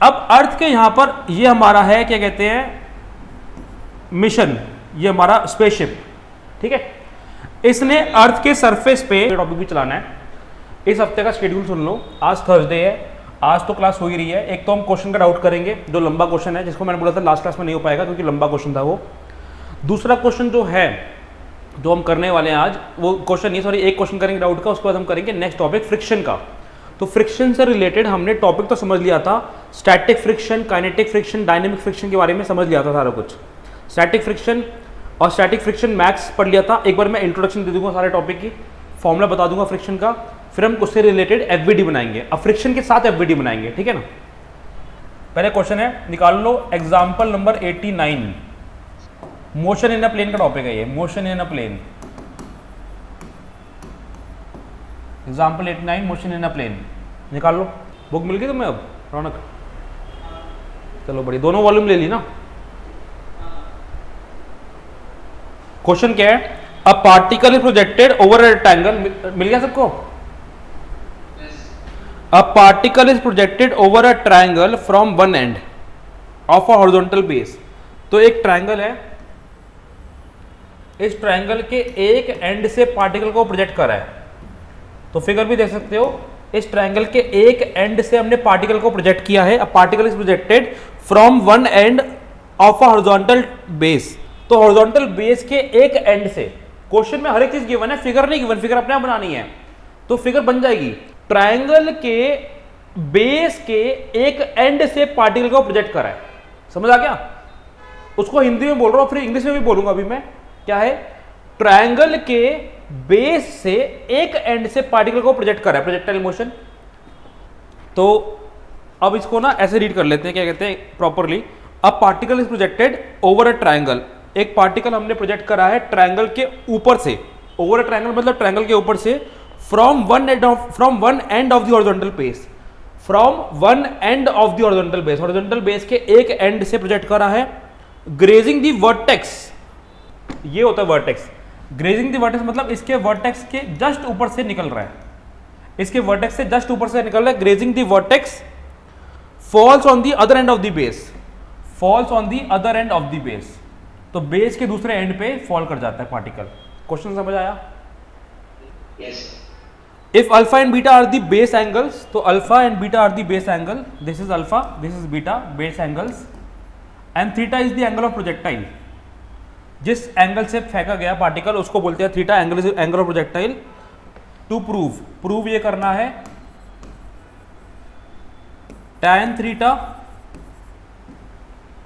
अब अर्थ के यहां पर ये हमारा है क्या कहते हैं मिशन, ये हमारा स्पेसशिप, ठीक है। इसने अर्थ के सरफेस पे टॉपिक भी चलाना है। इस हफ्ते का शेड्यूल सुन लो, आज थर्सडे है, आज तो क्लास हो ही रही है। एक तो हम क्वेश्चन का डाउट करेंगे जो लंबा क्वेश्चन है, जिसको मैंने बोला था लास्ट क्लास में नहीं हो पाएगा क्योंकि लंबा क्वेश्चन था वो। दूसरा क्वेश्चन जो है जो हम करने वाले हैं आज, वो क्वेश्चन नहीं सॉरी एक क्वेश्चन करेंगे डाउट का, उसके बाद हम करेंगे नेक्स्ट टॉपिक फ्रिक्शन का। तो फ्रिक्शन से रिलेटेड हमने टॉपिक तो समझ लिया था, static friction, kinetic friction, dynamic friction के बारे में समझ लिया था सारा कुछ। स्टैटिक फ्रिक्शन और स्टैटिक फ्रिक्शन मैक्स पढ़ लिया था। एक बार मैं इंट्रोडक्शन दे दूंगा सारे टॉपिक की, फॉर्मूला बता दूंगा फ्रिक्शन का, फिर हम उससे रिलेटेड एफवीडी बनाएंगे। अब फ्रिक्शन के साथ एफवीडी बनाएंगे, ठीक है ना। पहले क्वेश्चन है, निकाल लो example number 89। Motion in a plane का टॉपिक है ये, motion in a plane. Example 89 motion in a plane. निकाल लो, बुक मिल गई तुम्हें अब रौनक? चलो बढ़िया, दोनों वॉल्यूम ले ली ना। क्वेश्चन क्या है, a particle is projected over a rectangle, मिल गया सबको? A particle is projected over a triangle from one end of a horizontal base. तो एक ट्रायंगल है, इस ट्रायंगल के एक एंड से पार्टिकल को प्रोजेक्ट करा है। तो फिगर भी देख सकते हो, इस ट्रायंगल के एक एंड से हमने पार्टिकल को प्रोजेक्ट किया है। A particle is projected from one end of a horizontal base. तो हॉरिजॉन्टल बेस के एक एंड से, क्वेश्चन में हर एक चीज गिवन है, फिगर नहीं गिवन, फिगर अपने आप बनानी है। तो फिगर बन जाएगी, ट्रायंगल के बेस के एक एंड से पार्टिकल को प्रोजेक्ट करा है। समझ आ गया? उसको हिंदी में बोल रहा हूं, फिर इंग्लिश में भी बोलूंगा अभी मैं। क्या है? ट्रायंगल के बेस से एक एंड से पार्टिकल को प्रोजेक्ट करा है, प्रोजेक्टाइल मोशन। तो अब इसको ना ऐसे रीड कर लेते हैं, क्या कहते हैं properly, a particle is projected over a triangle. एक पार्टिकल हमने प्रोजेक्ट करा है ट्रायंगल के ऊपर से, ओवर अ ट्रायंगल मतलब ट्रायंगल के ऊपर से, from one end of the horizontal base, from one end of the horizontal base, horizontal base के एक एंड से प्रोजेक्ट करा है। ग्रेजिंग द वर्टेक्स, ये होता है वर्टेक्स। ग्रेजिंग द वर्टेक्स मतलब इसके वर्टेक्स के जस्ट ऊपर से निकल रहा है, इसके वर्टेक्स से जस्ट ऊपर से निकल रहा है। Grazing the vertex falls on the other end of the base, falls on the other end of the base. तो बेस के दूसरे एंड पे फॉल कर जाता है पार्टिकल। क्वेश्चन समझ आया? Yes. If alpha and beta are the base angles, तो alpha and beta are the base angle, this is alpha, this is beta, base angles, and theta is the angle of projectile. जिस angle से फेंका गया particle उसको बोलते हैं theta, angle is angle of projectile. To prove ये करना है, tan थीटा,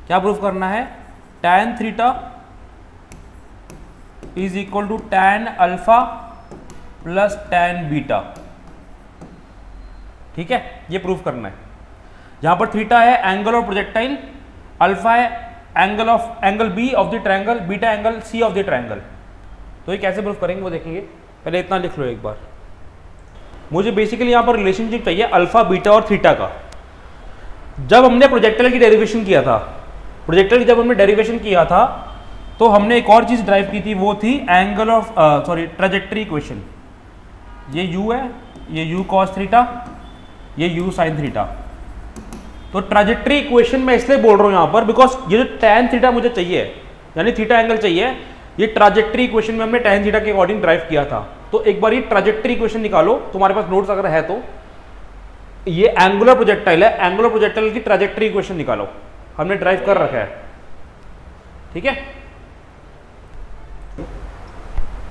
क्या प्रूव करना है? tan theta is equal to tan alpha plus tan beta. ठीक है, ये प्रूफ करना है। यहां पर थीटा है एंगल ऑफ प्रोजेक्टाइल, अल्फा है angle B of the triangle, beta angle C of the triangle. तो ये कैसे प्रूफ करेंगे वो देखेंगे। पहले इतना लिख लो एक बार। मुझे बेसिकली यहां पर रिलेशनशिप चाहिए अल्फा बीटा और थीटा का। जब हमने प्रोजेक्टाइल की डेरिवेशन किया था, प्रोजेक्टाइल की जब हमने डेरिवेशन किया था तो हमने एक और चीज ड्राइव की थी, वो थी एंगल ऑफ ट्रेजेक्टरी इक्वेशन। ये u है, ये u cos थीटा, ये u sin थीटा। तो ट्रेजेक्टरी इक्वेशन मैं इसलिए बोल रहा हूं यहां पर बिकॉज ये जो tan थीटा मुझे चाहिए, यानी थीटा एंगल चाहिए, ये ट्रेजेक्टरी इक्वेशन में हमने tan थीटा के अकॉर्डिंग ड्राइव किया था। तो एक बार ये ट्रेजेक्टरी इक्वेशन निकालो, तुम्हारे पास नोट्स अगर है तो। ये एंगुलर प्रोजेक्टाइल है, एंगुलर प्रोजेक्टाइल की ट्रेजेक्टरी इक्वेशन निकालो, हमने ड्राइव कर रखा है। ठीक है,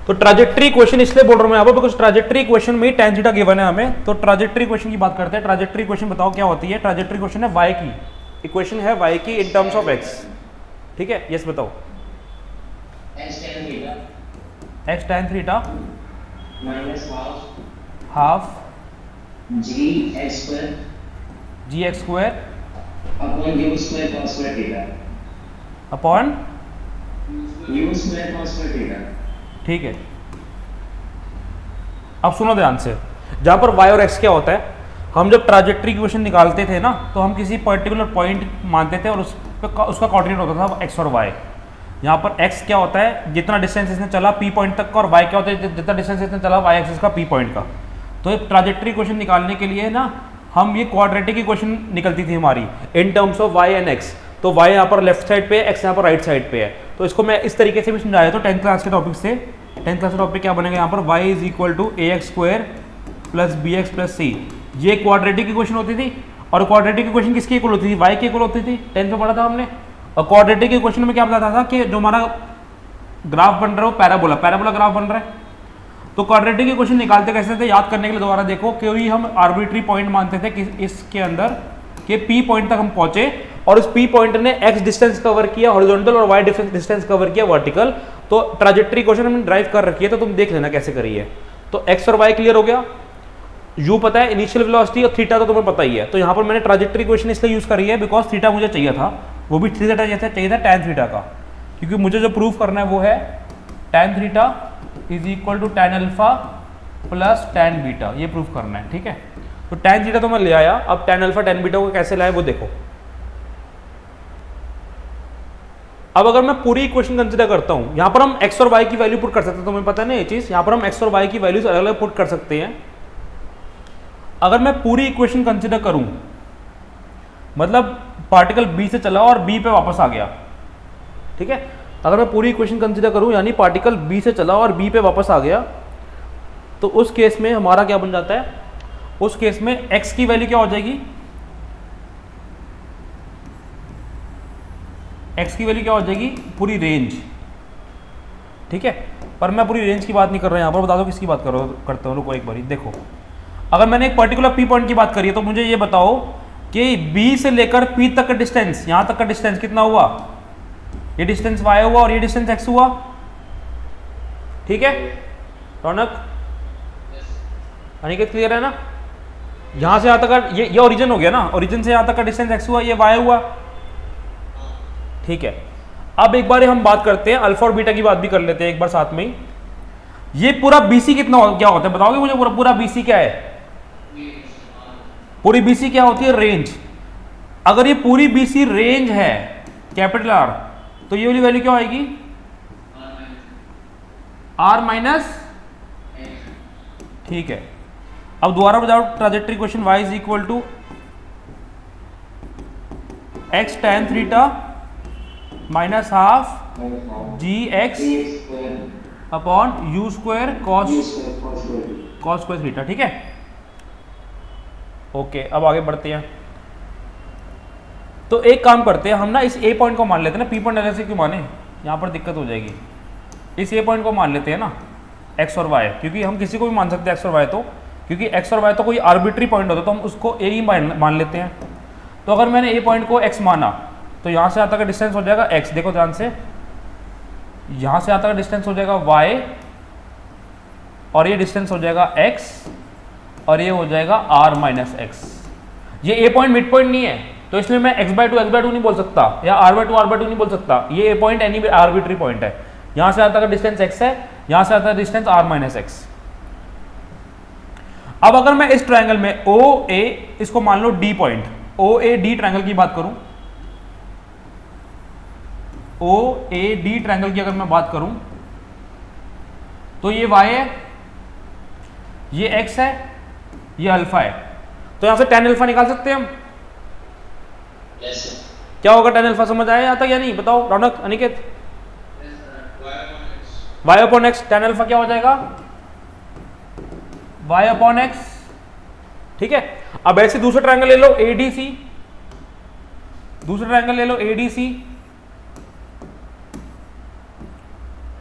तो ट्रेजेक्टरी इक्वेशन इसलिए बोल रहा हूं मैं यहां पर बिकॉज ट्रेजेक्टरी इक्वेशन में tan थीटा गिवन है हमें। तो ट्रेजेक्टरी इक्वेशन की बात करते हैं। ट्रेजेक्टरी इक्वेशन बताओ क्या होती है? ट्रेजेक्टरी इक्वेशन है y की, इक्वेशन है y की इन टर्म्स ऑफ x। ठीक है, यस बताओ। x tan theta minus half gx square upon u square cos square theta upon u square cos square theta. ठीक है, अब सुनो ध्यान से। जहां पर y और x क्या होता है, हम जब ट्रेजेक्टरी इक्वेशन निकालते थे ना तो हम किसी पर्टिकुलर पॉइंट मानते थे और उसका कोऑर्डिनेट होता था x और y। यहाँ पर x क्या होता है, जितना डिस्टेंस इसने चला p पॉइंट तक का, और y क्या होता है, जितना डिस्टेंस इसने चला y एक्सिस का p पॉइंट का। तो एक ट्रेजेक्टरी इक्वेशन निकालने के लिए ना हम ये क्वाड्रेटिक इक्वेशन निकलती थी हमारी in terms of y and x। तो y यहाँ पर लेफ्ट साइड पे है, x यहाँ पर राइट साइड पे है। तो इसको मैं इस तरीके से भी समझाया तो 10th क्लास के टॉपिक से। 10th क्लास के टॉपिक क्या बनेगा यहाँ पर, y is equal to ax² plus bx plus c। ये क्वाड्रेटिक इक्वेशन होती थी। और क्वाड्रेटिक इक्वेशन किसकी इक्वल होती थी, y की इक्वल होती थी। 10th में पढ़ा था हमने। और क्वाड्रेटिक इक्वेशन में क्या बताता था कि जो हमारा ग्राफ बन रहा है वो पैराबोला, पैराबोला ग्राफ बन रहा है। तो क्वाड्रेटिक इक्वेशन निकालते कैसे थे, याद करने के लिए दोबारा देखो। क्योंकि हम आर्बिट्री पॉइंट मानते थे कि इसके अंदर कि P पॉइंट तक हम पहुंचे और उस P पॉइंट ने x डिस्टेंस कवर किया हॉरिजॉन्टल और y डिस्टेंस कवर किया वर्टिकल। तो ट्रैजेक्टरी इक्वेशन हमने ड्राइव कर रखी है, तो तुम देख लेना कैसे करी है। तो x और y क्लियर हो गया, u पता है, इनिशियल वेलोसिटी और थीटा तो तुम्हें पता ही है। तो यहाँ पर मैंने ट्रैजेक्टरी इक्वेशन इसलिए यूज करी है बिकॉज थीटा मुझे चाहिए था, वो भी थीटा जैसे चाहिए था tan थीटा का। क्योंकि मुझे जो प्रूफ करना है वो है tan theta is equal to tan alpha plus tan beta, ये प्रूफ करना है। ठीक है, तो tan थीटा तो मैं ले आया, अब tan अल्फा tan बीटा को कैसे लाए वो देखो। अब अगर मैं पूरी इक्वेशन कंसीडर करता हूं, यहां पर हम x और y की वैल्यू पुट कर सकते हैं, तुम्हें पता है ना ये चीज। यहां पर हम x और y की वैल्यूज अलग अलग पुट कर सकते हैं। अगर मैं पूरी इक्वेशन कंसीडर करूं, मतलब पार्टिकल b से चला और b पे वापस आ गया, ठीक है। अगर मैं पूरी इक्वेशन कंसीडर करूं यानी पार्टिकल b से चला और b पे वापस आ गया, तो उस केस में हमारा क्या बन जाता है, उस केस में x की वैल्यू क्या हो जाएगी, x की वैल्यू क्या हो जाएगी, पूरी रेंज। ठीक है, पर मैं पूरी रेंज की बात नहीं कर रहा, यहां पर बता दो किसकी बात करता हूं। रुको एक बारी देखो, अगर मैंने एक पर्टिकुलर P पॉइंट की बात करी है तो मुझे ये बताओ कि B से लेकर P तक का डिस्टेंस, यहां तक का डिस्टेंस कितना हुआ, ये डिस्टेंस y हुआ और ये डिस्टेंस x हुआ। ठीक है रौनक, अनिकेत क्लियर है ना। यहां से यहां तक का ये ओरिजिन हो गया ना, ओरिजिन से यहां तक का डिस्टेंस x हुआ, ये y हुआ। ठीक है, अब एक बार हम बात करते हैं अल्फा और बीटा की बात भी कर लेते हैं एक बार साथ में ही। ये पूरा BC कितना क्या होता है बताओगे मुझे, पूरा BC क्या है, पूरी BC क्या होती है, रेंज। अगर ये पूरी BC रेंज है कैपिटल R, तो ये वाली वैल्यू क्या आएगी, R माइनस। ठीक है, अब दोबारा बताओ trajectory equation y is equal to x tan theta minus half gx upon u square cos square theta. ठीक है, ओके, अब आगे बढ़ते हैं। तो एक काम करते हैं हम ना, इस a पॉइंट को मान लेते हैं ना, p पॉइंट ऐसे क्यों माने, यहाँ पर दिक्कत हो जाएगी। इस a पॉइंट को मान लेते हैं ना x और y, क्योंकि हम किसी को भी मान सकते हैं x और y, तो क्योंकि x और y तो कोई आर्बिट्री पॉइंट होता है तो हम उसको a ही मान लेते हैं। तो अगर मैंने a पॉइंट को x माना तो यहाँ से यहाँ तक का डिस्टेंस हो जाएगा x, देखो ध्यान से, यहाँ से यहाँ तक का डिस्टेंस हो जाएगा y और ये डिस्टेंस हो जाएगा x और ये हो जाएगा r माइनस x। ये a पॉइंट मिड पॉइंट नहीं है, तो इसलिए मैं x/2 नहीं बोल सकता या r/2 नहीं बोल सकता। ये a point any arbitrary point है। यहाँ से यहाँ तक का डिस्टेंस x है, यहाँ से यहाँ तक डिस्टेंस r माइनस x। अब अगर मैं इस ट्रायंगल में OA, इसको मान लो D पॉइंट, OAD ट्रायंगल की बात करूं, OAD ट्रायंगल की अगर मैं बात करूं, तो ये y है, ये x है, ये अल्फा है। तो यहां से tan अल्फा निकाल सकते हैं हम। yes, क्या होगा tan अल्फा, समझ आया यहां तक या नहीं, बताओ Raunak Aniket. y upon x, tan alpha क्या हो जाएगा, y अपॉन x। ठीक है, अब ऐसे दूसरा ट्रायंगल ले लो ADC, दूसरा ट्रायंगल ले लो ADC,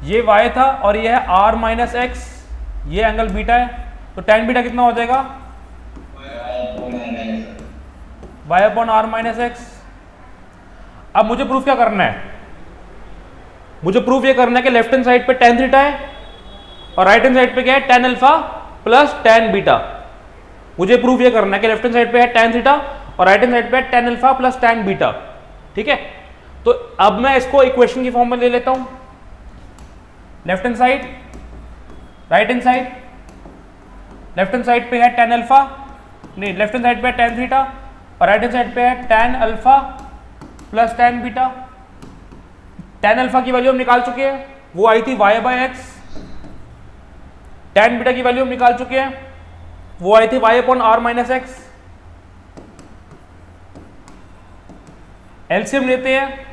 ये y था और ये है r माइनस x, ये एंगल बीटा है, तो tan बीटा कितना हो जाएगा, y upon r minus x। अब मुझे प्रूफ क्या करना है, मुझे प्रूफ ये करना है कि लेफ्ट हैंड साइड पे tan थीटा है और राइट हैंड साइड पे क्या है, tan alpha plus tan beta. मुझे प्रूफ ये करना है कि लेफ्ट हैंड साइड पे है tan थीटा और राइट हैंड साइड पे है tan alpha plus tan beta. ठीक है, तो अब मैं इसको इक्वेशन की फॉर्म में ले लेता हूं, left hand side, right hand side. Left hand side पे है tan अल्फा, नहीं लेफ्ट हैंड साइड पे है tan थीटा और राइट हैंड साइड पे है tan alpha plus tan beta. tan alpha की वैल्यू हम निकाल चुके हैं, वो आई थी y/x। tan बीटा की वैल्यू हम निकाल चुके हैं, वो आई थी y upon r minus x। LCM लेते हैं,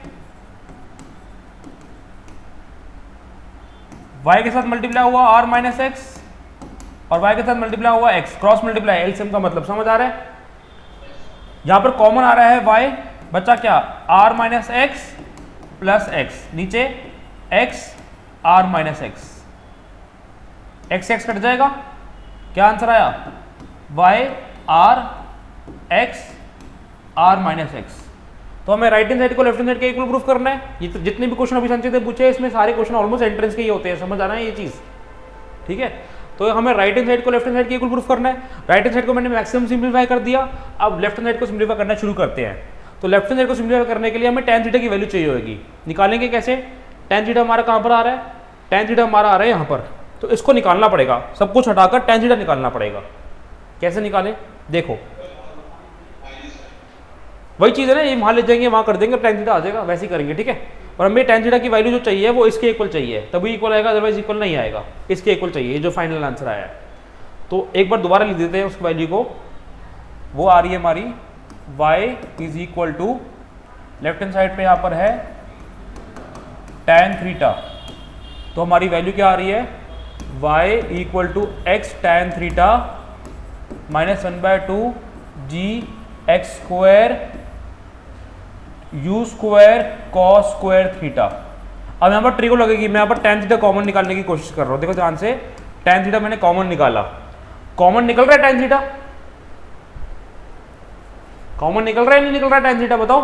y के साथ मल्टीप्लाई हुआ r माइनस एक्स और y के साथ मल्टीप्लाई हुआ x, क्रॉस मल्टीप्लाई, एलसीएम का मतलब समझ आ रहा है। यहां पर कॉमन आ रहा है y, बचा क्या r minus x plus x, नीचे x r minus x, x x cut जाएगा, क्या आंसर आया y r x r minus x. तो हमें राइट हैंड साइड को लेफ्ट हैंड साइड के इक्वल प्रूफ करना है। ये तो जितने भी क्वेश्चन अभी संचित पूछे इसमें सारे क्वेश्चन ऑलमोस्ट एंट्रेंस के ही होते हैं, समझ आ रहा है ये चीज, ठीक है। तो हमें राइट हैंड साइड को लेफ्ट हैंड साइड के इक्वल प्रूफ करना है। राइट हैंड साइड को मैंने मैक्सिमम सिंप्लीफाई कर दिया, अब लेफ्ट हैंड साइड को सिंप्लीफाई करना शुरू करते हैं। तो लेफ्ट हैंड साइड को सिंप्लीफाई करने के लिए हमें tan थीटा की वैल्यू चाहिए होगी, निकालेंगे कैसे। tan थीटा हमारा कहाँ पर आ रहा है, tan थीटा हमारा आ रहा है यहाँ पर, तो इसको निकालना पड़ेगा, सब कुछ हटाकर tan थीटा निकालना पड़ेगा। कैसे निकालें, देखो वही चीज़ है ना, ये वहाँ ले जाएंगे वहाँ कर देंगे, tan थीटा आ जाएगा, वैसे ही करेंगे, ठीक है। और हमें tan थीटा की वैल्यू जो चाहिए वो इसके इक्वल चाहिए, तभी इक्वल आएगा, अदरवाइज इक्वल नहीं आएगा, इसके इक्वल चाहिए, जो फाइनल आंसर आया है। तो एक बार दोबारा लिख देते हैं उस वैल्यू को, वो आ रही है हमारी y is equal to, left hand side पे यहाँ पर है tan थीटा, तो हमारी वैल्यू क्या आ रही है y equal to x tan theta minus 1/2 g x square u square cos square theta. अब यहाँ पर ट्रिको लगेगी, मैं यहाँ पर tan थीटा कॉमन निकालने की कोशिश कर रहा हूँ, देखो ध्यान से, tan थीटा मैंने कॉमन निकाला, कॉमन निकल रहा है tan थीटा, कॉमन निकल रहा है नहीं निकल रहा है tan थीटा, बताओ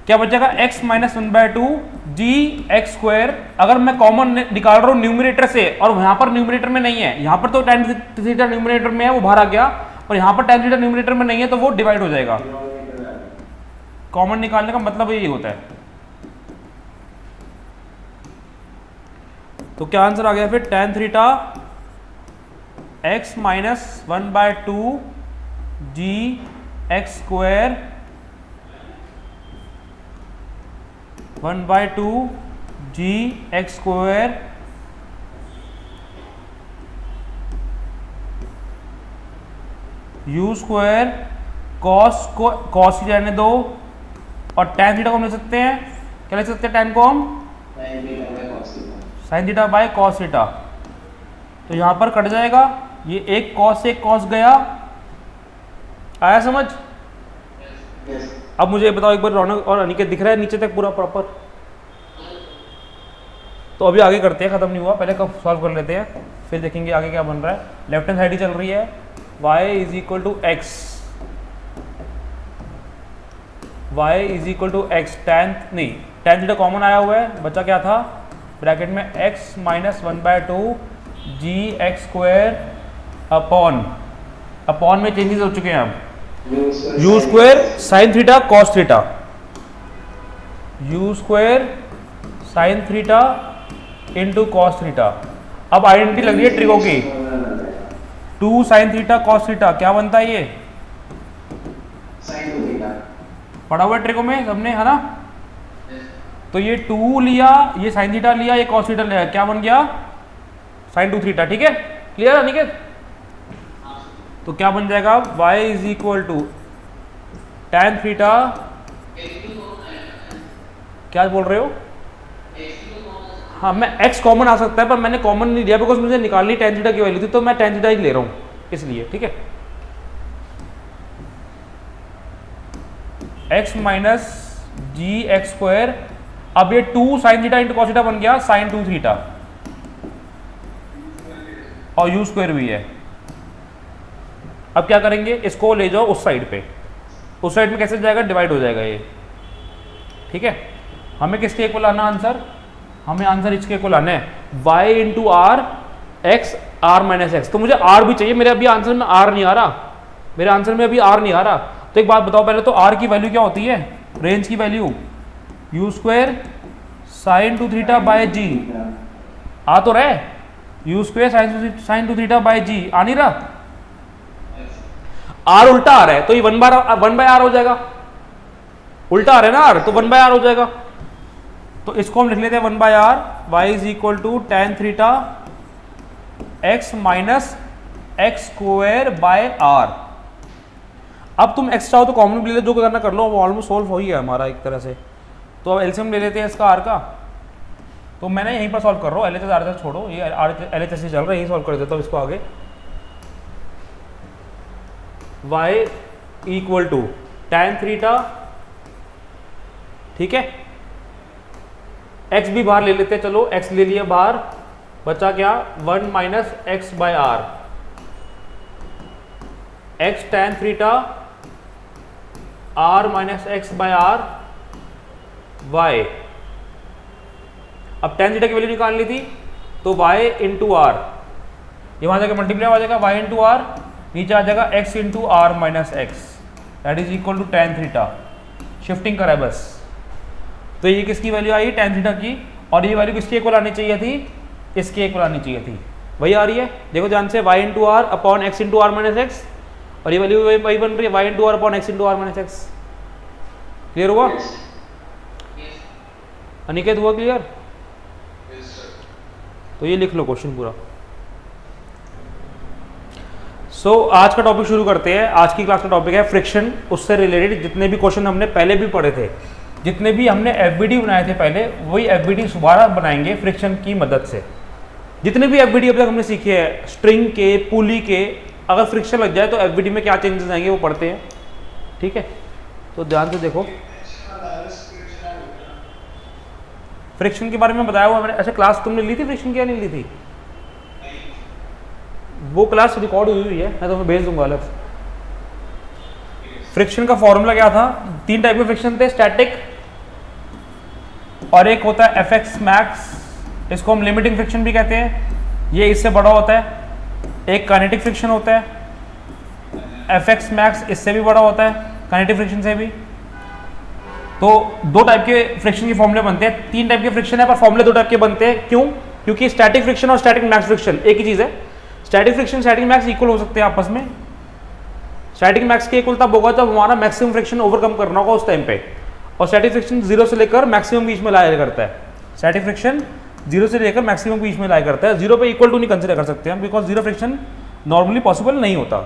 क्या बचेगा, x minus 1/2 g x square. अगर मैं कॉमन निकाल रहा हूँ न्यूमरेटर से, और यहाँ पर न्यूमरेटर में नहीं है, यहाँ पर तो tan थीटा न्यूमरेटर में है, वो बाहर आ गया, और यहाँ पर tan थीटा न्यूमरेटर में नहीं है, तो वो डिवाइड हो जाएगा। कॉमन निकालने का मतलब यही होता है। तो क्या आंसर आ गया फिर, tan theta x minus 1/2 g x square 1/2 g x square u square cos को कॉस ही रहने दो, और tan थीटा को हम ले सकते हैं, क्या ले सकते हैं tan को हम sin theta by cos theta. तो यहाँ पर कट जाएगा, ये एक cos से एक cos गया, आया समझ। अब मुझे बताओ एक बार, रौनक और अनिकेत दिख रहा है नीचे तक पूरा प्रॉपर। तो अभी आगे करते हैं, खत्म नहीं हुआ, पहले कब सॉल्व कर लेते हैं, फिर देखेंगे आगे क्या बन रहा है। लेफ्ट हैंड साइड ही चल रही है, y is equal to x, y is equal to x, tan theta common आया हुआ है, बचा क्या था ब्रैकेट में x minus 1/2 g x square upon में चेंजेस हो चुके हैं अब, u square sine theta cos theta, u square sine theta into cos theta. अब आइडेंटिटी लग रही है ट्रिको की, 2 साइन थीटा कॉस थीटा, क्या बनता है ये, पढ़ा हुआ है ट्रिको में सबने, है ना। तो ये 2 लिया, ये साइन थीटा लिया, ये कॉस थीटा लिया, क्या बन गया साइन 2 थीटा, ठीक है, क्लियर है निकेत। तो क्या बन जाएगा, y is equal to tan theta, क्या बोल रहे हो, हाँ मैं x कॉमन आ सकता है, पर मैंने कॉमन नहीं लिया बिकॉज मुझे निकालनी tan थीटा की वैल्यू थी, तो मैं tan थीटा ही ले रहा हूँ इसलिए, ठीक है। x माइनस जी एक्स स्क्वायर, अब ये 2 sign theta into cos theta बन गया साइन 2 थीटा, और यू स्क्वायर भी है। अब क्या करेंगे, इसको ले जाओ उस साइड पे, उस साइड में कैसे जाएगा, डिवाइड हो जाएगा ये, ठीक है। हमें किसके इक्वल आना आंसर, हमें आंसर इसके इक्वल आना है, y into r x r minus x. तो मुझे r भी चाहिए, मेरे अभी आंसर में r नहीं आ रहा, मेरे आंसर में अभी r नहीं आ रहा। तो एक बात बताओ पहले तो, r की वैल्यू क्या होती है, रेंज की value u square sine 2 theta by g, आ तो रहा है, u square sine 2 theta by g, आ नहीं रहा, आर उल्टा आ रहा है, तो ये 1/r हो जाएगा, उल्टा आ रहा है ना आर, तो 1/r हो जाएगा। तो इसको हम लिख लेते हैं 1/r, y is equal to tan theta x minus x square by r। अब तुम एक्स चाहो तो कॉमन भी ले लो, जो करना कर लो, अब ऑलमोस्ट सोल्व हो ही गया हमारा एक तरह से। तो अब एलसीएम ले लेते हैं इसका आर का, तो मैंने यहीं पर सॉल्व कर रहा हूँ, एलएचएस आरएचएस छोड़ो, ये एलएचएस चल रहा है, यही सॉल्व कर देता हूँ इसको आगे। y equal to tan theta, ठीक है, x भी बाहर ले लेते हैं, चलो x ले लिया बाहर, बचा क्या 1 minus x by r, x tan theta r minus x by r y। अब tan थीटा की वैल्यू निकाल ली थी, तो y इंटू आर, ये वहां जाकर मल्टीप्लाई हो जाएगा, y इंटू आर, नीचे आ जाएगा x into r minus x, that is equal to tan theta. Shifting करा है बस, तो ये किसकी वैल्यू आई tan थीटा की, और ये वैल्यू किसकी इक्वल आनी चाहिए थी, इसकी इक्वल आनी चाहिए थी, वही आ रही है, देखो ध्यान से, y into r upon x into r minus x, और ये वैल्यू वही बन रही है y into r upon x into r minus x. Clear हुआ अनिकेत, हुआ क्लियर? तो ये लिख लो क्वेश्चन पूरा। आज का टॉपिक शुरू करते हैं। आज की क्लास का टॉपिक है फ्रिक्शन, उससे रिलेटेड जितने भी क्वेश्चन हमने पहले भी पढ़े थे, जितने भी हमने एफबीडी बनाए थे पहले, वही एफबीडी दोबारा बनाएंगे फ्रिक्शन की मदद से। जितने भी एफबीडी अब तक हमने सीखे हैं, स्ट्रिंग के, पुली के, अगर फ्रिक्शन लग जाए तो एफबीडी में क्या चेंजेस आएंगे वो पढ़ते हैं, ठीक है? तो ध्यान से देखो, फ्रिक्शन के बारे में बताया हुआ मैंने। अच्छा, क्लास तुमने ली थी फ्रिक्शन की या नहीं ली थी? वो क्लास रिकॉर्ड हुई है, मैं तुम्हें भेज दूंगा अलग से। फ्रिक्शन का फॉर्मूला क्या था? 3 टाइप के फ्रिक्शन थे, स्टैटिक, और एक होता है एफ एक्स मैक्स, इसको हम लिमिटिंग फ्रिक्शन भी कहते हैं, ये इससे बड़ा होता है। एक काइनेटिक फ्रिक्शन होता है, एफ एक्स मैक्स इससे भी बड़ा होता है काइनेटिक फ्रिक्शन से भी। तो 2 टाइप के फ्रिक्शन के फॉर्मूले बनते हैं, 3 टाइप के फ्रिक्शन है पर फॉर्मूले 2 टाइप के बनते हैं। क्यों? क्योंकि स्टैटिक फ्रिक्शन और स्टैटिक मैक्स फ्रिक्शन एक ही चीज है। Static friction static max equal हो सकते हैं आपस में। स्टैटिक मैक्स के इक्वल तब होगा जब हमारा मैक्सिमम फ्रिक्शन ओवरकम करना होगा उस टाइम पे, और स्टैटिक फ्रिक्शन 0 से लेकर मैक्सिमम बीच में लाया करता है। स्टैटिक फ्रिक्शन 0 से लेकर मैक्सिमम बीच में लाया करता है, 0 पे इक्वल टू नहीं कंसिडर कर सकते हम, बिकॉज 0 फ्रिक्शन नॉर्मली पॉसिबल नहीं होता।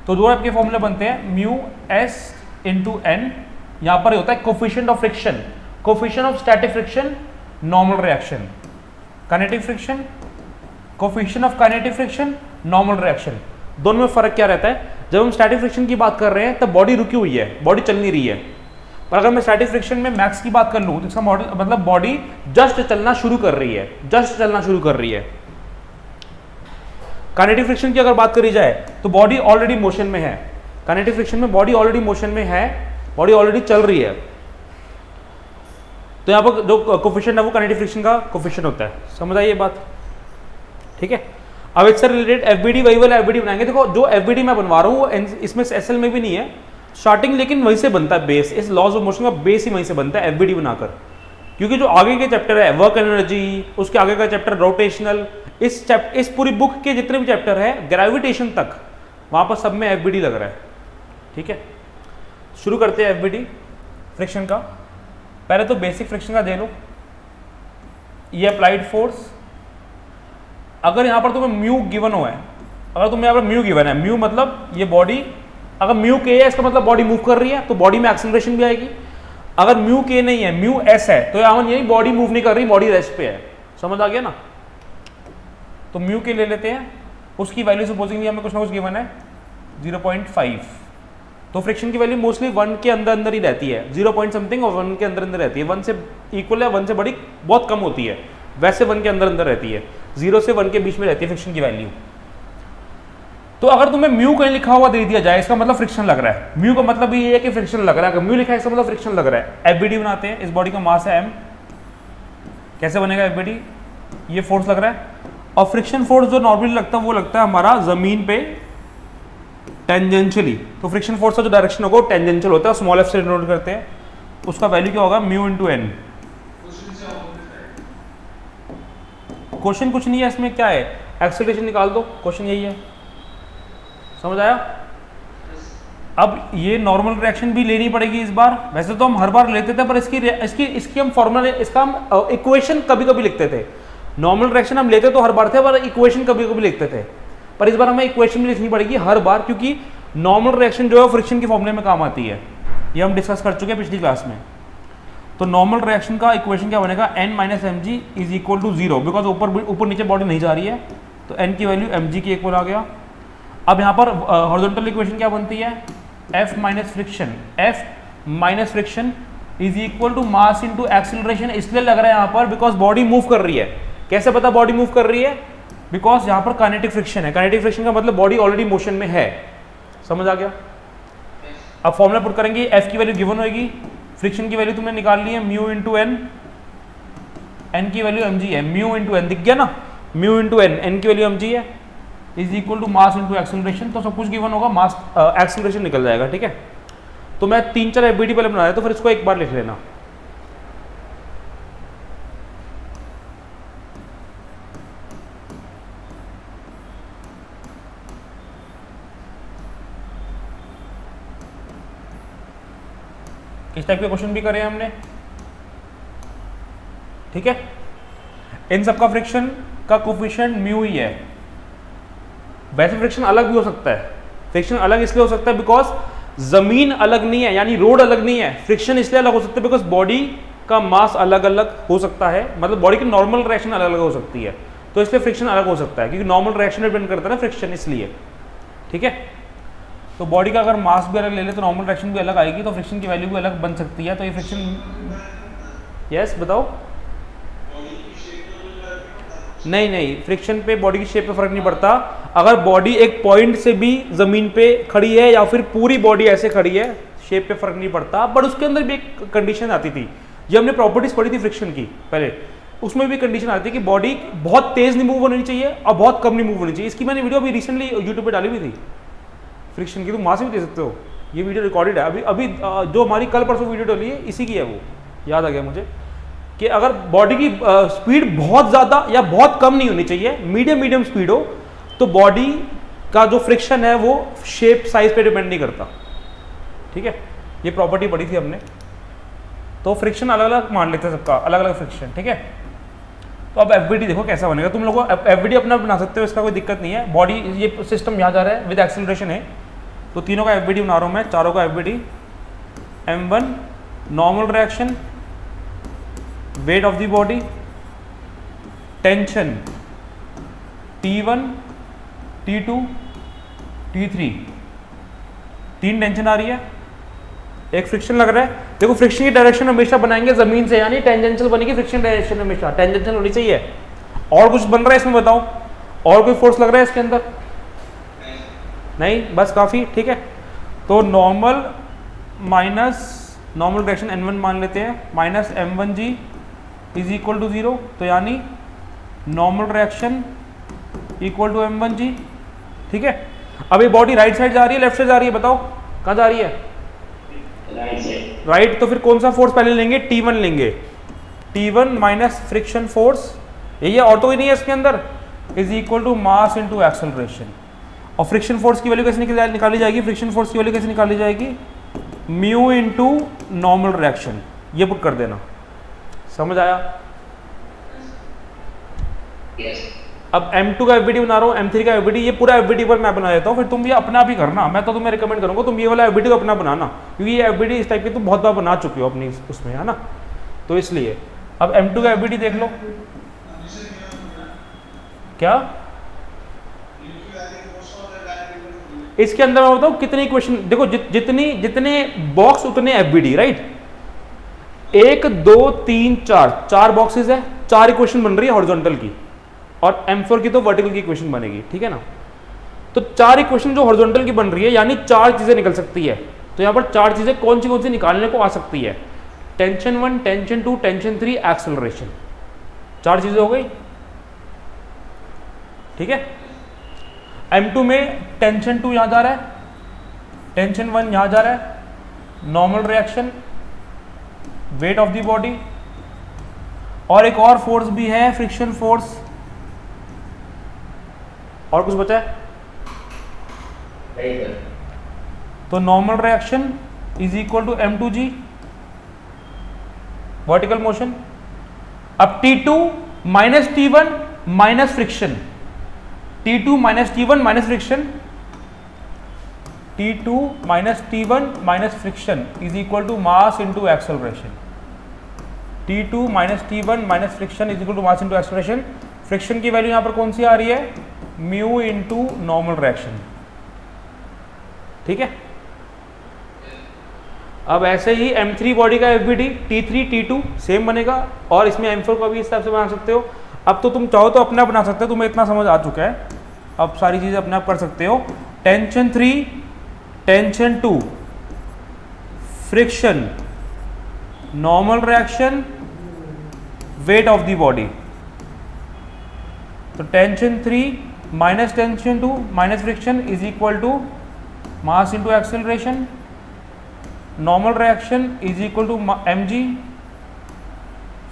तो 2 टाइप के फॉर्मूले बनते हैं, म्यू एस इंटू एन, यहाँ पर होता है coefficient of friction, coefficient of static friction, normal reaction, kinetic friction, coefficient of kinetic friction, normal reaction. दोनों में फर्क क्या रहता है? जब हम स्टैटिक फ्रिक्शन की बात कर रहे हैं तब बॉडी रुकी हुई है, बॉडी चल नहीं रही है, पर अगर मैं स्टैटिक फ्रिक्शन में मैक्स की बात कर लूँ तो इसका मतलब बॉडी जस्ट चलना शुरू कर रही है, जस्ट चलना शुरू कर रही है। काइनेटिक फ्रिक्शन की अगर बात करी जाए तो बॉडी ऑलरेडी मोशन में है, काइनेटिक फ्रिक्शन में बॉडी ऑलरेडी मोशन में है, बॉडी ऑलरेडी चल रही है। तो यहाँ पर जो कोफिशिएंट है वो काइनेटिक फ्रिक्शन का कोफिशिएंट होता है। समझ आई ये बात? ठीक है। अब इससे रिलेटेड एफबीडी, वही वाला एफबीडी बनाएंगे। देखो जो एफबीडी मैं बनवा रहा हूँ वो इसमें एसएल में भी नहीं है स्टार्टिंग, लेकिन वहीं से बनता है बेस, इस लॉज ऑफ मोशन का बेस ही वहीं से बनता है एफबीडी बनाकर। क्योंकि जो आगे के चैप्टर है वर्क एनर्जी, उसके आगे का चैप्टर रोटेशनल, इस पूरी बुक के जितने भी चैप्टर है ग्रेविटेशन तक, वहाँ पर सब में एफबीडी लग रहा है। ठीक है, शुरू करते हैं एफबीडी फ्रिक्शन का। पहले तो बेसिक फ्रिक्शन का दे लो, ये अप्लाइड फोर्स। अगर यहाँ पर तुम्हें म्यू गिवन हो है, अगर तुम्हें यहाँ पर म्यू गिवन है, म्यू मतलब ये बॉडी, अगर म्यू के है इसका मतलब बॉडी मूव कर रही है, तो बॉडी में एक्सेलरेशन भी आएगी। अगर म्यू के नहीं है, म्यू एस है, तो यहाँ यही बॉडी मूव नहीं कर रही, बॉडी रेस्ट पे है। समझ आ गया ना? तो म्यू के ले लेते हैं, उसकी वैल्यू सपोजिंग हमें कुछ ना कुछ गिवन है 0.5, तो फ्रिक्शन की वैल्यू मोस्टली 1 के अंदर अंदर ही रहती है, 0 पॉइंट समथिंग और 1 के अंदर अंदर रहती है। 1 से इक्वल है, 1 से बड़ी बहुत कम होती है, वैसे 1 के अंदर अंदर रहती है, 0 से 1 के बीच में रहती है फ्रिक्शन की वैल्यू। तो अगर तुम्हें म्यू कहीं लिखा हुआ दे दिया जाए, इसका मतलब फ्रिक्शन लग रहा है। म्यू का मतलब ये है कि फ्रिक्शन लग रहा है, अगर म्यू लिखा है इसका मतलब फ्रिक्शन लग रहा है। एफबीडी बनाते हैं, इस बॉडी का मास है m, कैसे बनेगा एफबीडी? ये फोर्स लग रहा है, और फ्रिक्शन फोर्स जो नॉर्मली लगता है वो लगता है हमारा जमीन पे टेंजेंशियली। तो फ्रिक्शन फोर्स का जो डायरेक्शन होगा वो टेंजेंशियल होता है, स्मॉल एफ से डिनोट करते हैं, उसका वैल्यू क्या होगा? Mu into N. क्वेश्चन कुछ नहीं है इसमें, क्या है? एक्सेलरेशन निकाल दो, क्वेश्चन यही है। समझ आया? अब ये नॉर्मल रिएक्शन भी लेनी पड़ेगी इस बार, वैसे तो हम हर बार लेते थे, पर इसकी हम फॉर्मूला, इसका हम इक्वेशन कभी कभी लिखते थे। नॉर्मल रिएक्शन हम लेते तो हर बार थे, पर इक्वेशन कभी कभी लिखते थे, पर इस बार हमें इक्वेशन भी लिखनी पड़ेगी हर बार, क्योंकि नॉर्मल रिएक्शन जो है फ्रिक्शन के फॉर्मूले में काम आती है, ये हम डिस्कस कर चुके हैं पिछली क्लास में। तो नॉर्मल रिएक्शन का इक्वेशन क्या बनेगा, n minus m g is equal to 0, because ऊपर नीचे बॉडी नहीं जा रही है, तो n की वैल्यू mg की इक्वल आ गया। अब यहाँ पर हॉरिजॉन्टल इक्वेशन क्या बनती है, F minus friction is equal to mass into acceleration. इसलिए लग रहा है यहाँ पर बिकॉज बॉडी मूव कर रही है। कैसे पता बॉडी मूव कर रही है, बिकॉज यहाँ पर काइनेटिक फ्रिक्शन है। काइनेटिक फ्रिक्शन का मतलब बॉडी ऑलरेडी मोशन में है। समझ आ गया। अब फॉर्मूला पुट करेंगे, F की वैल्यू गिवन होगी, फ्रिक्शन की वैल्यू तुमने निकाल ली है म्यू इंटू एन, एन की वैल्यू mg है, म्यू इंटू एन दिख गया ना, म्यू इंटू एन, एन की वैल्यू mg है, is equal to mass into acceleration. तो सब कुछ गिवन होगा, मास एक्सीलरेशन निकल जाएगा। ठीक है, तो मैं 3-4 एफबीडी पहले बना रहा तो फिर इसको एक बार लिख लेना। इस टाइप के क्वेश्चन भी करे हमने। ठीक है, इन सबका फ्रिक्शन का कोफिशिएंट म्यू ही है। वैसे फ्रिक्शन अलग भी हो सकता है। फ्रिक्शन अलग इसलिए हो सकता है बिकॉज जमीन अलग नहीं है, यानी रोड अलग नहीं है। फ्रिक्शन इसलिए अलग हो सकता है बिकॉज बॉडी का मास अलग अलग हो सकता है, मतलब बॉडी की नॉर्मल रिएक्शन अलग अलग हो सकती है, तो इसलिए फ्रिक्शन अलग हो सकता है, क्योंकि नॉर्मल रिएक्शन डिपेंड करता है ना फ्रिक्शन, इसलिए। ठीक है, तो बॉडी का अगर मास भी अलग ले ले तो नॉर्मल रिएक्शन भी अलग आएगी, तो फ्रिक्शन की वैल्यू भी अलग बन सकती है। तो ये फ्रिक्शन, यस बताओ। नहीं, फ्रिक्शन पे बॉडी की शेप पे फर्क नहीं पड़ता। अगर बॉडी एक पॉइंट से भी जमीन पे खड़ी है या फिर पूरी बॉडी ऐसे खड़ी है, शेप पे फर्क नहीं पड़ता। बट उसके अंदर भी एक कंडीशन आती थी, ये हमने प्रॉपर्टीज पढ़ी थी फ्रिक्शन की पहले, उसमें भी कंडीशन आती है कि बॉडी बहुत तेज नहीं मूव होनी चाहिए और बहुत कम नहीं मूव होनी चाहिए। इसकी मैंने वीडियो अभी रिसेंटली यूट्यूब पे डाली हुई थी फ्रिक्शन की, तुम वहाँ से भी दे सकते हो। ये वीडियो रिकॉर्डेड है, अभी जो हमारी कल परसों वीडियो डाली है इसी की है, वो याद आ गया मुझे कि अगर बॉडी की स्पीड बहुत ज़्यादा या बहुत कम नहीं होनी चाहिए, मीडियम स्पीड हो, तो बॉडी का जो फ्रिक्शन है वो शेप साइज पे डिपेंड नहीं करता। ठीक है, ये प्रॉपर्टी पढ़ी थी हमने। तो फ्रिक्शन अलग अलग मान लेते हैं सबका, अलग अलग फ्रिक्शन। ठीक है, तो अब एफबीडी देखो कैसा बनेगा। तुम लोगों को एफबीडी अपना बना सकते हो, इसका कोई दिक्कत नहीं है। बॉडी ये सिस्टम यहाँ जा रहा है विद एक्सीलरेशन है, तो तीनों का एफबीडी बना रहा हूँ मैं, चारों का FBD. m1 normal reaction, weight of the body, tension T1 T2 T3, 3 tension आ रही है, एक फ्रिक्शन लग रहा है। देखो फ्रिक्शन की डायरेक्शन हमेशा बनाएंगे जमीन से, यानी टेंजेंशियल बनेगी फ्रिक्शन डायरेक्शन, हमेशा टेंजेंशियल होनी चाहिए। और कुछ बन रहा है इसमें बताओ, और कोई फोर्स लग रहा है इसके अंदर? नहीं, बस काफी। ठीक है, तो normal minus normal direction n1 मान लेते हैं, minus m1g is equal to 0, तो यानी normal reaction equal to m1g। ठीक है, अब ये बॉडी राइट साइड जा रही है लेफ्ट साइड जा रही है, बताओ कहाँ जा रही है? राइट। तो फिर कौन सा फोर्स पहले लेंगे? T1 लेंगे। T1 माइनस फ्रिक्शन फोर्स, यही है, और तो ही नहीं है इसके अंदर, is equal to mass into acceleration. और फ्रिक्शन फोर्स की वैल्यू कैसे निकाली जाएगी? फ्रिक्शन फोर्स की वैल्यू कैसे निकाली जाएगी? म्यू इनटू नॉर्मल रिएक्शन, ये पुट कर देना। समझ आया? Yes. अब M2 का एफबीडी बना रहा हूँ, M3 का एफबीडी, ये पूरा एफबीडी पर मैं बना देता हूँ, फिर तुम ये अपना भी करना। मैं तो तुम्हें रिकमेंड करूँगा तुम ये वाला एफबीडी अपना बनाना, क्योंकि ये एफबीडी इस टाइप की तुम बहुत बार बना चुके हो अपनी उसमें, है ना, तो इसलिए। अब M2 का एफबीडी देख लो क्या इसके अंदर। मैं बताऊँ कितने इक्वेशन, देखो जितने बॉक्स उतने एफबीडी, राइट। 1 2 3 4 4 बॉक्सेस है, 4 इक्वेशन बन रही है हॉरिजॉन्टल की, और M4 की तो वर्टिकल की इक्वेशन बनेगी। ठीक है ना, तो 4 इक्वेशन जो हॉरिजॉन्टल की बन रही है, यानी 4 चीजें निकल सकती है। तो यहां पर 4 चीजें कौन सी निकालने को आ सकती है? टेंशन 1, टेंशन 2, टेंशन 3, एक्सेलरेशन, 4 चीजें हो गई। ठीक है, M2 में टेंशन 2 यहां जा रहा है, टेंशन 1 यहां जा रहा है, normal reaction, weight of the body, और एक और फोर्स भी है फ्रिक्शन फोर्स। और कुछ बचा है? तो normal reaction is equal to m2g, vertical motion. अब T2 minus T1 minus friction, T2 minus T1 minus friction, T2 minus T1 minus friction is equal to mass into acceleration. T2 minus T1 minus friction is equal to mass into acceleration. Friction की value यहां पर कौन सी आ रही है, mu into normal reaction, ठीक है। अब ऐसे ही M3 बॉडी का FBD T3 T2 सेम बनेगा और इसमें M4 को भी इस तरह से बना सकते हो। अब तो तुम चाहो तो अपने आप बना सकते हो, तुम्हें इतना समझ आ चुका है, अब सारी चीजें अपने आप कर सकते हो। Tension 3 tension 2 friction normal reaction weight of the body. तो tension 3 minus tension 2 minus friction is equal to mass into acceleration. Normal reaction is equal to mg,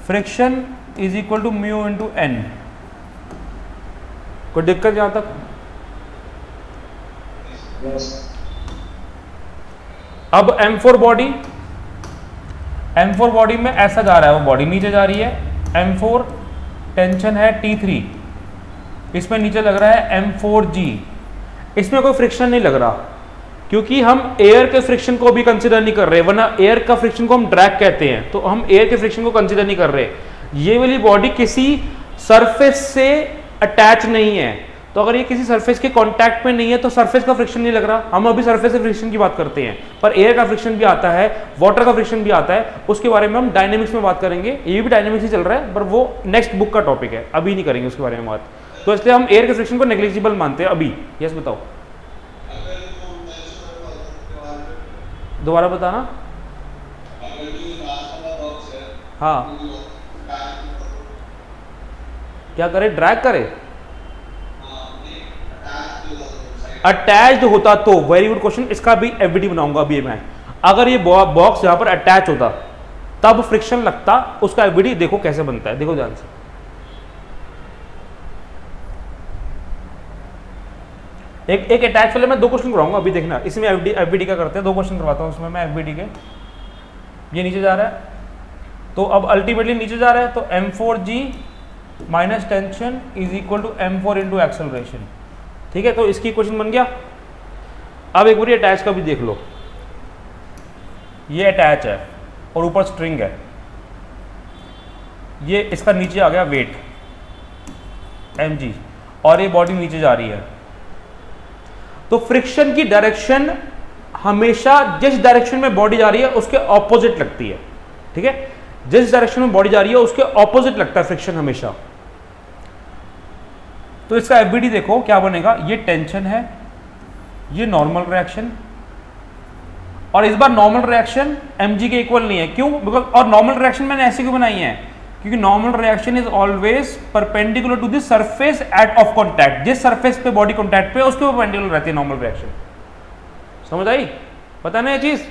friction is equal to mu into N. कोई दिक्कत यहां तक? अब M4 body, M4 body में ऐसा जा रहा है, वो बॉडी नीचे जा रही है। M4 टेंशन है T3, इसमें नीचे लग रहा है M4G। इसमें कोई फ्रिक्शन नहीं लग रहा क्योंकि हम एयर के फ्रिक्शन को भी कंसीडर नहीं कर रहे, वरना एयर का फ्रिक्शन को हम ड्रैग कहते हैं, तो हम एयर के फ्रिक्शन को कंसीडर नहीं कर रहे। ये वाली बॉडी किसी सरफेस से अटैच नहीं है, तो अगर ये किसी सरफेस के कांटेक्ट में नहीं है तो सरफेस का फ्रिक्शन नहीं लग रहा। हम अभी सरफेस से फ्रिक्शन की बात करते हैं, पर एयर का फ्रिक्शन भी आता है, वाटर का फ्रिक्शन भी आता है, उसके बारे में हम डायनेमिक्स में बात करेंगे। ये भी डायनेमिक्स ही चल रहा है, पर वो नेक्स्ट बुक का टॉपिक है, अभी नहीं करेंगे उसके बारे में बात। तो इसलिए हम एयर के फ्रिक्शन को नेग्लिजिबल मानते हैं अभी। यस बताओ, दोबारा बताना। हाँ, क्या करे, ड्रैग करे, अटैच्ड होता तो। वेरी गुड क्वेश्चन, इसका भी एफबीडी बनाऊंगा अभी मैं। अगर ये बॉक्स यहां पर अटैच होता तब फ्रिक्शन लगता, उसका एफबीडी देखो कैसे बनता है, देखो ध्यान से। एक अटैच वाले मैं 2 क्वेश्चन कराऊंगा अभी, देखना। इसमें एफबीडी का करते हैं, 2 क्वेश्चन करवाता हूं उसमें मैं एफबीडी के। ये नीचे जा रहा है, तो अब अल्टीमेटली नीचे जा रहा है, तो M4G minus tension is equal to M4 into acceleration, ठीक है। तो इसकी क्वेश्चन बन गया। अब एक बार अटैच का भी देख लो, ये अटैच है और ऊपर स्ट्रिंग है, ये इसका नीचे आ गया वेट mg और ये बॉडी नीचे जा रही है। तो फ्रिक्शन की डायरेक्शन हमेशा जिस डायरेक्शन में बॉडी जा रही है उसके ऑपोजिट लगती है, ठीक है। जिस डायरेक्शन में बॉडी जा रही है उसके ऑपोजिट लगता है फ्रिक्शन हमेशा। तो इसका एफबीडी देखो क्या बनेगा, ये टेंशन है, ये नॉर्मल रिएक्शन, और इस बार नॉर्मल रिएक्शन mg के इक्वल नहीं है। क्यों? बिकॉज, और नॉर्मल रिएक्शन मैंने ऐसे क्यों बनाई है, क्योंकि normal reaction is always perpendicular to the surface at of contact. जिस सरफेस पे बॉडी कॉन्टैक्ट पे उसके परपेंडिकुलर रहती है नॉर्मल रिएक्शन। समझ आई? पता नहीं ये चीज?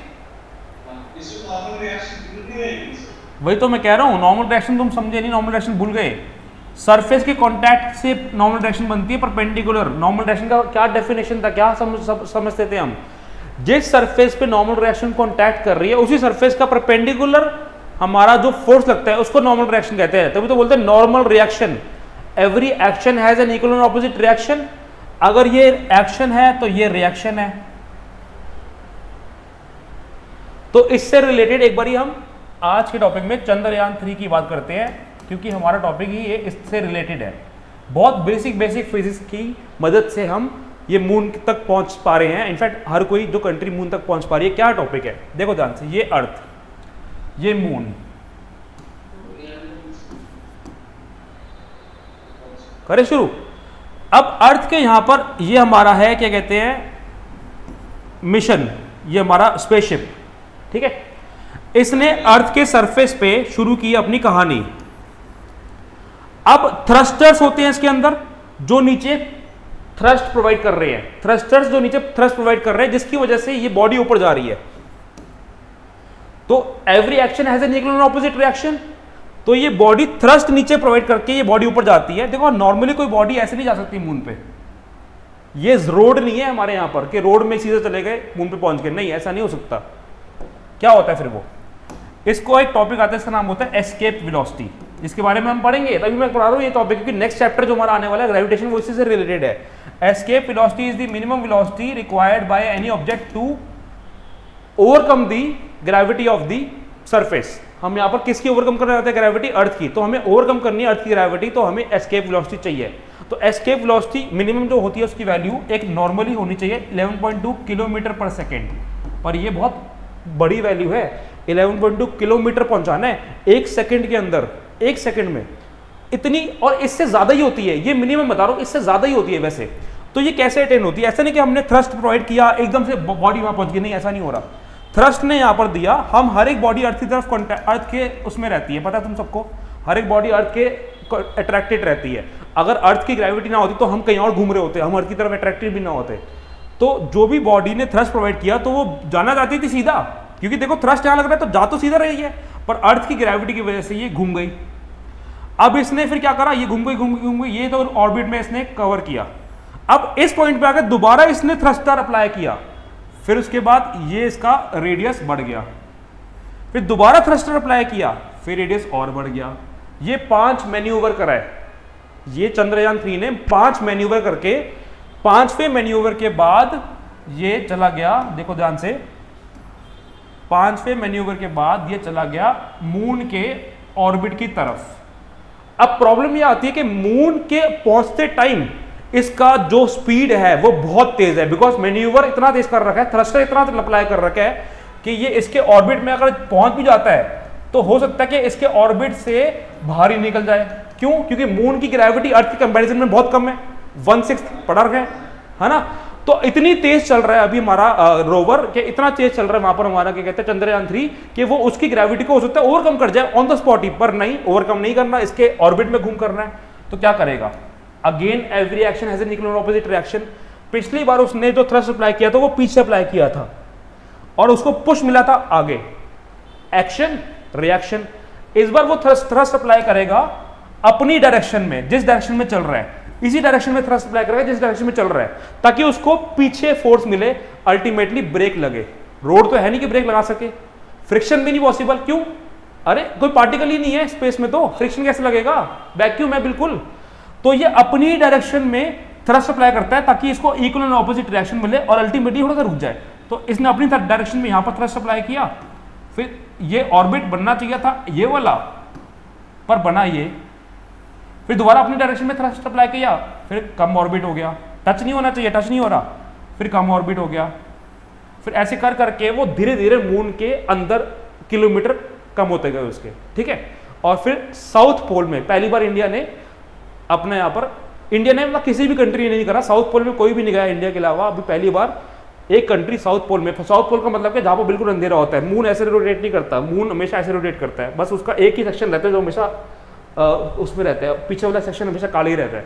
वही तो मैं कह रहा हूं, नॉर्मल रिएक्शन तुम समझे नहीं, नॉर्मल रिएक्शन भूल गए। सरफेस के कांटेक्ट से नॉर्मल रिएक्शन बनती है परपेंडिकुलर। नॉर्मल रिएक्शन का क्या डेफिनेशन था, क्या समझते थे हम? जिस सरफेस पे नॉर्मल रिएक्शन कांटेक्ट कर रही है उसी सरफेस का परपेंडिकुलर हमारा जो फोर्स लगता है उसको नॉर्मल रिएक्शन कहते हैं। तभी तो बोलते हैं normal reaction. Every action has an equal and opposite reaction. अगर ये एक्शन है तो ये रिएक्शन है। तो इससे रिलेटेड एक बारी हम आज के टॉपिक में चंद्रयान 3 की बात करते हैं, क्योंकि हमारा टॉपिक ही ये इससे रिलेटेड है। बहुत बेसिक फिजिक्स की मदद से हम ये मून तक पहुंच पा रहे हैं। इनफैक्ट हर कोई जो कंट्री मून तक पहुंच पा रही है। क्या टॉपिक है देखो ध्यान से, ये अर्थ, ये मून, करें शुरू। अब अर्थ के यहां पर ये हमारा है, क्या कहते हैं, मिशन, ये हमारा स्पेसशिप, ठीक है। इसने अर्थ के सरफेस पे शुरू की अपनी कहानी। अब थ्रस्टर्स होते हैं इसके अंदर जो नीचे थ्रस्ट प्रोवाइड कर रहे हैं, थ्रस्टर्स जो नीचे थ्रस्ट प्रोवाइड कर रहे हैं, जिसकी वजह से ये बॉडी ऊपर जा रही है। तो every action has an equal and opposite reaction. तो ये बॉडी थ्रस्ट नीचे प्रोवाइड करके ये बॉडी ऊपर जाती है। देखो नॉर्मली कोई बॉडी ऐसे नहीं जा सकती मून पे। ये रोड नहीं है हमारे यहां पर कि रोड में सीधे चले गए मून पे पहुंच गए, नहीं, ऐसा नहीं हो सकता। क्या होता है फिर वो, इसको एक टॉपिक आता है, इसका नाम होता है एस्केप वेलोसिटी। जिसके बारे में हम पढ़ेंगे, तभी मैं पढ़ा रहा हूँ ये टॉपिक, क्योंकि नेक्स्ट चैप्टर जो हमारा आने वाला है ग्रेविटेशन वो इसी से रिलेटेड है। Escape velocity is the minimum velocity required by any object to overcome the gravity of the surface. हम यहाँ पर किसकी ओवरकम करना चाहते हैं? ग्रेविटी, अर्थ की। तो हमें ओवरकम करनी है अर्थ की ग्रेविटी, तो हमें एस्केप वेलोसिटी चाहिए। तो एस्केप वेलोसिटी मिनिमम जो होती है उसकी वैल्यू एक नॉर्मली होनी चाहिए 11.2 किलोमीटर पर सेकेंड, पर ये बहुत बड़ी वैल्यू है। 11.2 किलोमीटर पहुंचाना है 1 सेकेंड के अंदर, 1 सेकेंड में इतनी, और इससे ज्यादा ही होती है, ये मिनिमम बता रहा हूँ, इससे ज्यादा ही होती है वैसे। तो ये कैसे अटेन होती है? ऐसा नहीं कि हमने थ्रस्ट प्रोवाइड किया एकदम से बॉडी वहां पहुंच गई, नहीं, ऐसा नहीं हो रहा। थ्रस्ट ने यहाँ पर दिया, हम हर एक बॉडी अर्थ की तरफ अर्थ के उसमें रहती है, पता है तुम सबको, हर एक बॉडी अर्थ के अट्रैक्टेड रहती है। अगर अर्थ की ग्रेविटी ना होती तो हम कहीं और घूम रहे होते, हम अर्थ की तरफ अट्रैक्टेड भी ना होते। तो जो भी बॉडी ने थ्रस्ट प्रोवाइड किया तो वो जाना चाहती थी सीधा, क्योंकि देखो थ्रस्ट यहाँ लग रहा है तो जा तो सीधा रही है, पर अर्थ की ग्रेविटी की वजह से ये घूम गई। अब इसने फिर क्या करा, ये घूम गई, ये तो ऑर्बिट में इसने कवर किया। अब इस पॉइंट पे आकर दोबारा इसने थ्रस्टर अप्लाई किया, फिर उसके बाद ये इसका रेडियस बढ़ गया, फिर दोबारा थ्रस्टर अप्लाई किया, फिर रेडियस और बढ़ गया। ये 5 मैन्यूवर कराए, ये चंद्रयान 3 ने 5 मैन्यूवर करके, 5वें मैन्यूवर के बाद ये चला गया, देखो ध्यान से, 5वें मैन्यूवर के बाद ये चला गया मून के ऑर्बिट की तरफ। अब प्रॉब्लम ये आती है कि मून के पहुंचते टाइम इसका जो स्पीड है वो बहुत तेज है, बिकॉज मैन्यूवर इतना तेज कर रखा है, थ्रस्टर इतना अप्लाई कर रखा है कि ये इसके ऑर्बिट में अगर पहुंच भी जाता है तो हो सकता है कि इसके ऑर्बिट से बाहर ही निकल जाए। क्यों? क्योंकि मून की ग्रेविटी अर्थ के कंपैरिजन में बहुत कम है, 1/6 पड़ा रखा है ना। तो इतनी तेज चल रहा है अभी हमारा रोवर, के इतना तेज चल रहा है वहां पर हमारा क्या कहते हैं चंद्रयान 3, कि वो उसकी ग्रेविटी को हो सकता है ओवरकम कर जाए ऑन द स्पॉट ही, पर नहीं, ओवरकम नहीं करना, इसके ऑर्बिट में घूम करना है। तो क्या करेगा? Again every action has an equal and opposite reaction. पिछली बार उसने जो थ्रस्ट अप्लाई किया था वो पीछे अप्लाई किया था और उसको पुश मिला था आगे, एक्शन रिएक्शन। इस बार वो थ्रस्ट अप्लाई करेगा अपनी डायरेक्शन में, जिस डायरेक्शन में चल रहा है, इसी डायरेक्शन में थ्रस्ट अप्लाई करेगा जिस डायरेक्शन में चल रहा है, ताकि उसको पीछे फोर्स मिले, अल्टीमेटली ब्रेक लगे। रोड तो है नहीं कि ब्रेक लगा सके, फ्रिक्शन भी नहीं पॉसिबल। क्यों? अरे कोई पार्टिकल ही नहीं है स्पेस में, तो फ्रिक्शन कैसे लगेगा? वैक्यूम है बिल्कुल। तो ये अपनी डायरेक्शन में थ्रस्ट अप्लाई करता है ताकि इसको इक्वल एंड ऑपोजिट रिएक्शन मिले और अल्टीमेटली थोड़ा सा रुक जाए। तो इसने अपनी डायरेक्शन में यहां पर थ्रस्ट अप्लाई किया, फिर ये ऑर्बिट बनना चाहिए था ये वाला, पर बना ये, फिर दोबारा अपनी डायरेक्शन में थ्रस्ट अप्लाई किया, फिर कम ऑर्बिट हो गया, टच नहीं होना चाहिए, टच नहीं हो रहा, फिर कम ऑर्बिट हो गया, फिर ऐसे कर करके वो धीरे धीरे मून के अंदर किलोमीटर कम होते गए उसके, ठीक है। और फिर साउथ पोल में पहली बार इंडिया ने अपने यहाँ पर, इंडिया ने मतलब किसी भी कंट्री ने नहीं करा, साउथ पोल में कोई भी नहीं गया इंडिया के अलावा, अभी पहली बार एक कंट्री साउथ पोल में। साउथ पोल का मतलब कि जहाँ पर बिल्कुल अंधेरा होता है, मून ऐसे रोटेट नहीं करता, मून हमेशा ऐसे रोटेट करता है, बस उसका एक ही सेक्शन रहता है जो हमेशा उसमें रहता है, पीछे वाला सेक्शन हमेशा काला ही रहता है,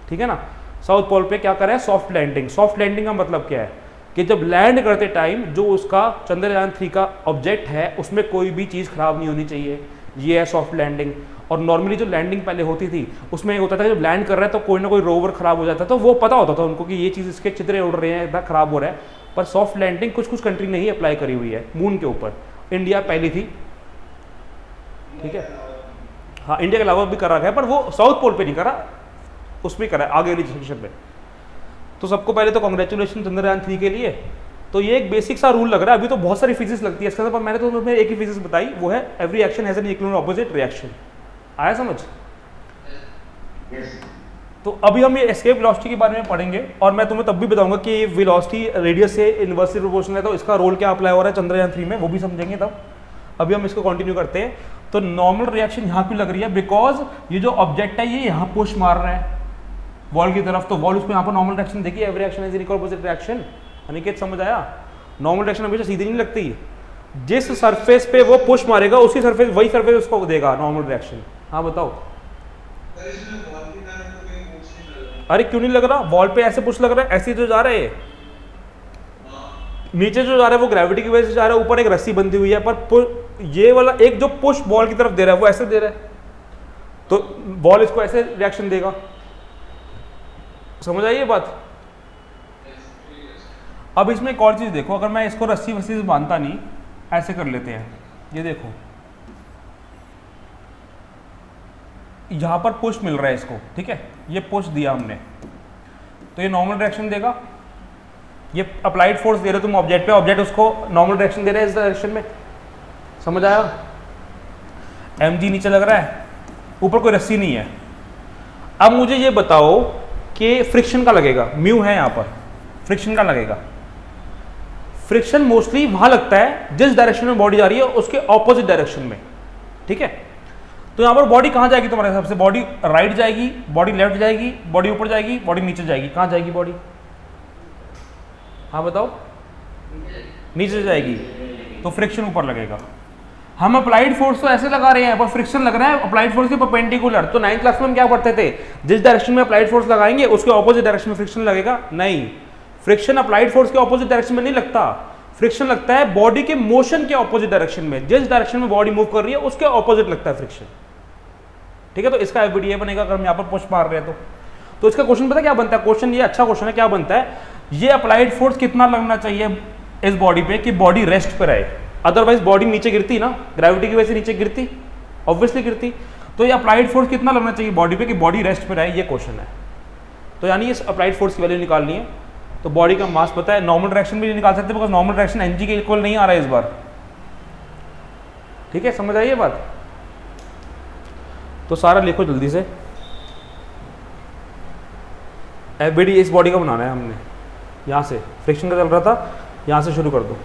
ठीक है ना। साउथ पोल पे क्या करें? Soft landing. सॉफ्ट लैंडिंग का मतलब क्या है कि जब लैंड करते टाइम जो उसका चंद्रयान 3 का ऑब्जेक्ट है उसमें कोई भी चीज़ खराब नहीं होनी चाहिए, ये है सॉफ्ट लैंडिंग। और नॉर्मली जो लैंडिंग पहले होती थी उसमें ये होता था जब लैंड कर रहा है तो कोई ना कोई रोवर खराब हो जाता था, तो वो पता होता था उनको कि ये चीज़ इसके चित्रे उड़ रहे हैं, इतना खराब हो रहा है। पर सॉफ्ट लैंडिंग कुछ कुछ कंट्री ने ही अप्लाई करी हुई है मून के ऊपर, इंडिया पहली थी, ठीक है। हाँ, इंडिया के अलावा भी करा है, पर वो साउथ पोल पे नहीं करा, उसमें करा आगे वाली सेक्शन पे। तो सबको पहले तो कांग्रेचुलेशन चंद्रयान 3 के लिए। तो ये एक बेसिक सा रूल लग रहा है, अभी तो बहुत सारी फिजिक्स लगती है इसके अंदर, पर मैंने तो तुम्हें एक ही फिजिक्स बताई, वो है every action has an equal and opposite reaction. आया समझ? तो अभी हम ये एस्केप वेलोसिटी के बारे में पढ़ेंगे और मैं तुम्हें तब भी बताऊंगा कि वेलोसिटी रेडियस से इनवर्सली प्रोपोर्शनल है, तो इसका रोल क्या अप्लाई हो रहा है चंद्रयान 3 में, वो भी समझेंगे तब। अभी हम इसको कंटिन्यू करते हैं। तो नॉर्मल रिएक्शन यहाँ क्यों लग रही है? बिकॉज ये जो ऑब्जेक्ट है ये यहाँ पुश मार रहा है वॉल की तरफ, तो वॉल उसको यहाँ पर नॉर्मल रिएक्शन देखिए, every action is equal opposite reaction. Aniket समझ आया? नॉर्मल रिएक्शन हमेशा सीधी नहीं लगती, जिस सरफेस पे वो पुश मारेगा उसी सरफेस, वही सरफेस उसको देगा नॉर्मल रिएक्शन। हाँ बताओ। अरे क्यों नहीं लग रहा? वॉल पे ऐसे पुश लग रहा है, ऐसे जो जा रहे हैं नीचे जो जा रहा है वो ग्रेविटी की वजह से जा रहा है, ऊपर एक रस्सी बंधी हुई है, पर ये वाला एक जो पुश बॉल की तरफ दे रहा है वो ऐसे दे रहा है, तो बॉल इसको ऐसे रिएक्शन देगा। समझ आई ये बात? अब इसमें एक और चीज देखो, अगर मैं इसको रस्सी वस्सी से बांधता नहीं, ऐसे कर लेते हैं, ये देखो यहाँ पर पुश मिल रहा है इसको, ठीक है, ये पुश दिया हमने, तो ये नॉर्मल डायरेक्शन देगा। ये अप्लाइड फोर्स दे रहे हो तुम ऑब्जेक्ट पे, ऑब्जेक्ट उसको नॉर्मल डायरेक्शन दे रहा है इस डायरेक्शन में, समझ आया? mg नीचे लग रहा है, ऊपर कोई रस्सी नहीं है। अब मुझे ये बताओ कि फ्रिक्शन का लगेगा, म्यू है यहाँ पर, फ्रिक्शन का लगेगा। फ्रिक्शन मोस्टली वहां लगता है जिस डायरेक्शन में बॉडी जा रही है उसके ऑपोजिट डायरेक्शन में, ठीक है। तो यहाँ पर बॉडी कहाँ जाएगी तुम्हारे हिसाब से? बॉडी राइट जाएगी, बॉडी लेफ्ट जाएगी, बॉडी ऊपर जाएगी, बॉडी नीचे जाएगी, कहाँ जाएगी बॉडी? हाँ बताओ, नीचे जाएगी, तो फ्रिक्शन ऊपर लगेगा। हम अप्लाइड फोर्स तो ऐसे लगा रहे हैं पर फ्रिक्शन लग रहा है अप्लाइड फोर्स के परपेंडिकुलर। तो 9th क्लास में हम क्या पढ़ते थे? जिस डायरेक्शन में अप्लाइड फोर्स लगाएंगे उसके ऑपोजिट डायरेक्शन में फ्रिक्शन लगेगा। नहीं, फ्रिक्शन अप्लाइड फोर्स के ऑपोजिट डायरेक्शन में नहीं लगता, फ्रिक्शन लगता है बॉडी के मोशन के ऑपोजिट डायरेक्शन में। जिस डायरेक्शन में बॉडी मूव कर रही है उसके ऑपोजिट लगता है फ्रिक्शन, ठीक है। तो इसका एफबीडीए बनेगा अगर हम यहाँ पर पुश मार रहे हैं तो इसका क्वेश्चन पता क्या बनता है? क्वेश्चन ये अच्छा क्वेश्चन है, क्या बनता है? ये अप्लाइड फोर्स कितना लगना चाहिए इस बॉडी पे कि बॉडी रेस्ट पे रहे, अदरवाइज बॉडी नीचे गिरती ना, ग्रेविटी की वजह से नीचे गिरती, ऑब्वियसली गिरती। तो ये अप्लाइड फोर्स कितना लगना चाहिए बॉडी पे कि बॉडी रेस्ट पे रहे, ये क्वेश्चन है। तो यानी इस अप्लाइड फोर्स की वैल्यू निकालनी है। तो बॉडी का मास पता है, नॉर्मल डायरेक्शन भी नहीं निकाल सकते बिकॉज नॉर्मल डायरेक्शन एनजी के इक्वल नहीं आ रहा है इस बार, ठीक है, समझ आई ये बात? तो सारा लिखो जल्दी से। एफबीडी इस बॉडी का बनाना है हमने, यहाँ से फ्रिक्शन का चल रहा था, यहाँ से शुरू कर दो।